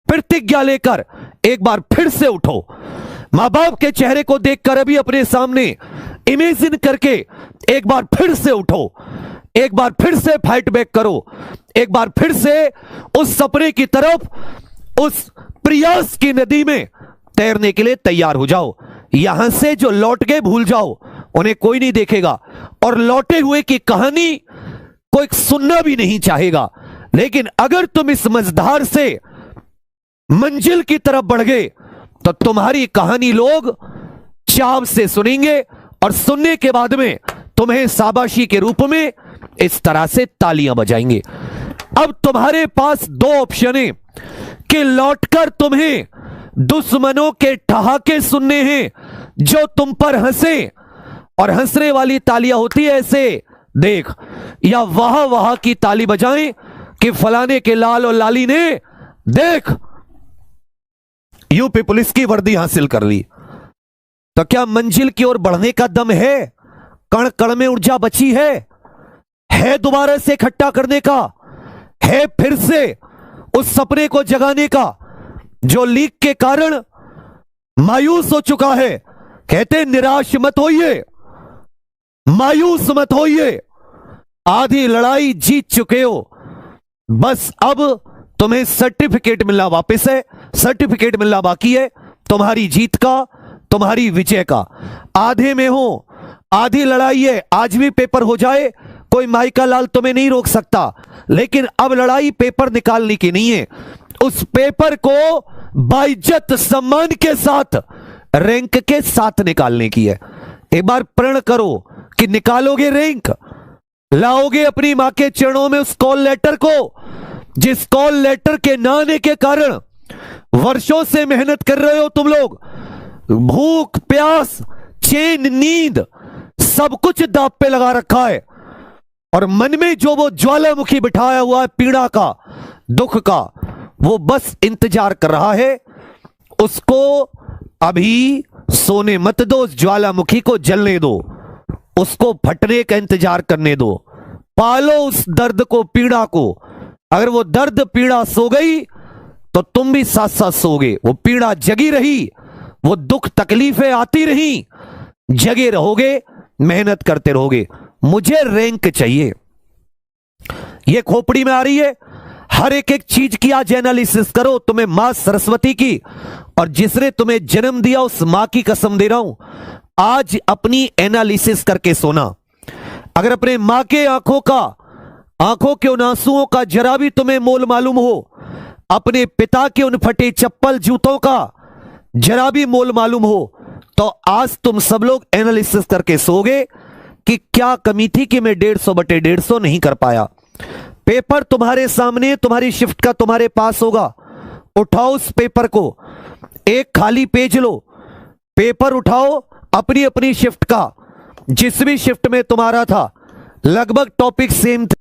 प्रतिज्ञा लेकर एक बार फिर से उठो। मां बाप के चेहरे को देखकर अभी अपने सामने इमेजिन करके एक बार फिर से उठो, एक बार फिर से फाइट बैक करो, एक बार फिर से उस सपने की तरफ, उस प्रयास की नदी में तैरने के लिए तैयार हो जाओ। यहां से जो लौट गए भूल जाओ, उन्हें कोई नहीं देखेगा और लौटे हुए की कहानी कोई सुनना भी नहीं चाहेगा। लेकिन अगर तुम इस मझधार से मंजिल की तरफ बढ़ गए तो तुम्हारी कहानी लोग चाव से सुनेंगे और सुनने के बाद में तुम्हें शाबाशी के रूप में इस तरह से तालियां बजाएंगे। अब तुम्हारे पास दो ऑप्शन है कि लौटकर तुम्हें दुश्मनों के ठहाके सुनने हैं जो तुम पर हंसे, और हंसने वाली तालियां होती है ऐसे देख, या वाह वाह की ताली बजाएं कि फलाने के लाल और लाली ने देख यूपी पुलिस की वर्दी हासिल कर ली। तो क्या मंजिल की ओर बढ़ने का दम है? कण कण में ऊर्जा बची है दोबारा से इकट्ठा करने का, है फिर से उस सपने को जगाने का जो लीक के कारण मायूस हो चुका है। कहते निराश मत होइए, मायूस मत होइए, आधी लड़ाई जीत चुके हो, बस अब तुम्हें सर्टिफिकेट मिलना वापस है, सर्टिफिकेट मिलना बाकी है तुम्हारी जीत का, तुम्हारी विजय का। आधे में हो, आधी लड़ाई है, आज भी पेपर हो जाए कोई माइका लाल तुम्हें नहीं रोक सकता, लेकिन अब लड़ाई पेपर निकालने की नहीं है, उस पेपर को बाइज्जत सम्मान के साथ, रैंक के साथ निकालने की है। एक बार प्रण करो कि निकालोगे रैंक, लाओगे अपनी मां के चरणों में उस कॉल लेटर को, जिस कॉल लेटर के ना आने के कारण वर्षों से मेहनत कर रहे हो तुम लोग, भूख प्यास चैन नींद सब कुछ दांव पे लगा रखा है, और मन में जो वो ज्वालामुखी बिठाया हुआ है पीड़ा का, दुख का, वो बस इंतजार कर रहा है। उसको अभी सोने मत दो, उस ज्वालामुखी को जलने दो, उसको फटने का इंतजार करने दो, पालो उस दर्द को, पीड़ा को। अगर वो दर्द पीड़ा सो गई तो तुम भी साथ साथ सोगे, वो पीड़ा जगी रही, वो दुख तकलीफें आती रही, जगे रहोगे, मेहनत करते रहोगे। मुझे रैंक चाहिए, ये खोपड़ी में आ रही है। हर एक एक चीज की आज एनालिसिस करो। तुम्हें मां सरस्वती की और जिसने तुम्हें जन्म दिया उस मां की कसम दे रहा हूं, आज अपनी एनालिसिस करके सोना। अगर अपने मां के आंखों के उन आंसुओं का जरा भी तुम्हें मोल मालूम हो, अपने पिता के उन फटे चप्पल जूतों का जरा भी मोल मालूम हो, तो आज तुम सब लोग एनालिसिस करके सोगे कि क्या कमी थी कि मैं 150/150 नहीं कर पाया। पेपर तुम्हारे सामने, तुम्हारी शिफ्ट का तुम्हारे पास होगा, उठाओ उस पेपर को, एक खाली पेज लो, पेपर उठाओ अपनी अपनी शिफ्ट का, जिस भी शिफ्ट में तुम्हारा था, लगभग टॉपिक सेम था।